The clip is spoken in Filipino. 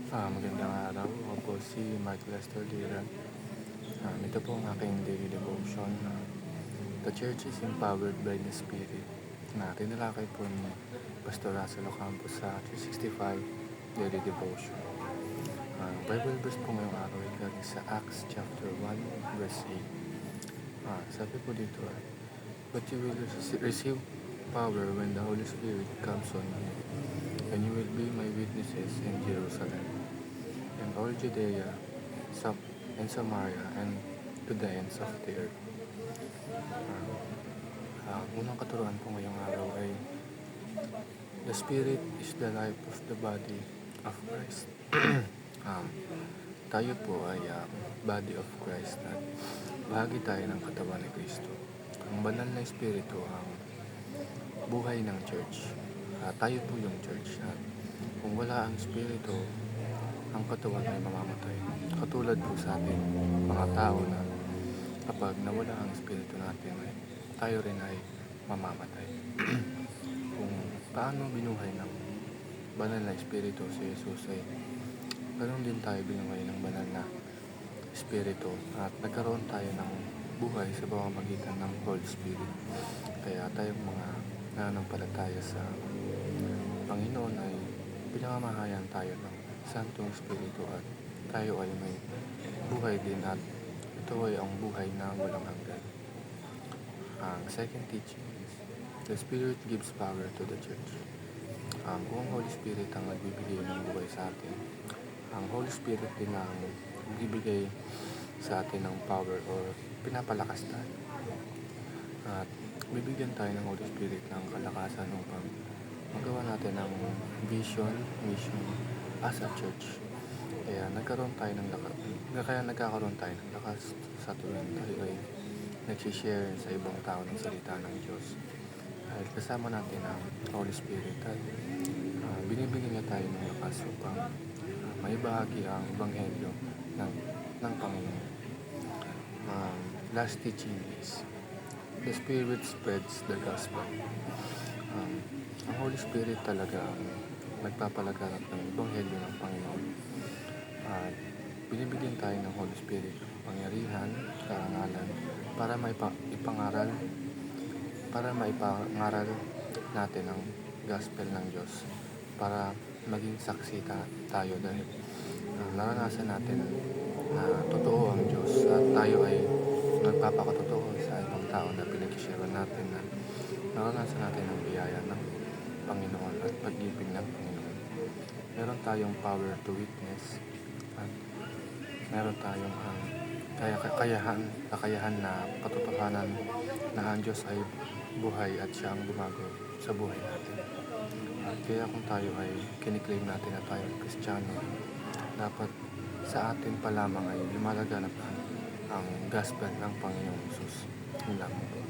Magandang araw. Ako po si Michael Estordera. Ito po ang aking daily devotion na The Church is Empowered by the Spirit na tinalakay po ni Pastor Russell Ocampo sa 365 Daily Devotion. Bible verse po ngayong araw ay galing sa Acts chapter 1 verse 8. Sabi po dito ay, "But you will receive power when the Holy Spirit comes on you, and you will be my witnesses in Jerusalem, and all Judea, and Samaria, and to the ends of the earth." Unang katuruan po ngayong araw ay the Spirit is the life of the body of Christ. um, Tayo po ay body of Christ at bahagi tayo ng katawan ni Kristo. Ang banal na Espiritu ang buhay ng church. Tayo po yung church at kung wala ang Espiritu, ang katawan ay mamamatay. Katulad po sa ating mga tao na kapag nawala ang Espiritu natin, tayo rin ay mamamatay. Kung paano binuhay ng banal na Espiritu si Jesus ay ganoon din tayo binuhay ng banal na Espiritu at nagkaroon tayo ng buhay sa pamamagitan ng Holy Spirit. Kaya tayong mga nananampalataya sa Panginoon ay pinamamahayan tayo ng Santong Espiritu at tayo ay may buhay din at ito ay ang buhay na walang hanggan. Ang second teaching is the Spirit gives power to the church. Kung ang Holy Spirit ang nagbibigay ng buhay sa atin, ang Holy Spirit din ang nagbibigay sa atin ng power or pinapalakas tayo. At bibigyan tayo ng Holy Spirit ng kalakasan upang magawa natin ang vision, mission as a church. Kaya nagkakaroon tayo ng lakas sa tuwing tayo ay nagsishare sa ibang tao ng salita ng Diyos. Dahil kasama natin ang Holy Spirit at binibigyan niya tayo ng lakas upang maibahagi ang Ebanghelyo ng Panginoon. Last teaching is the Spirit spreads the gospel. Ang Holy Spirit talaga ang nagpapalaganap ng Ebanghelyo ng Panginoon. At binibigyan tayo ng Holy Spirit ng pangyarihan, karangalan para maipangaral natin ang gospel ng Diyos, para maging saksi tayo dahil naranasan natin na totoo ang Diyos at tayo ay nagpapakatotoo sa ibang tao na pinag-share natin na naranasan natin ang biyaya ng Panginoon at pag-ibig ng Panginoon. Meron tayong power to witness at meron tayong kakayahan na katotohanan na ang Diyos ay buhay at siya ang bumago sa buhay natin. At kaya kung tayo ay kiniklaim natin na tayo ay Kristiyano, dapat sa atin pa lamang ay lumalaganap ang gospel ng Panginoong Jesus. Yun lamang po.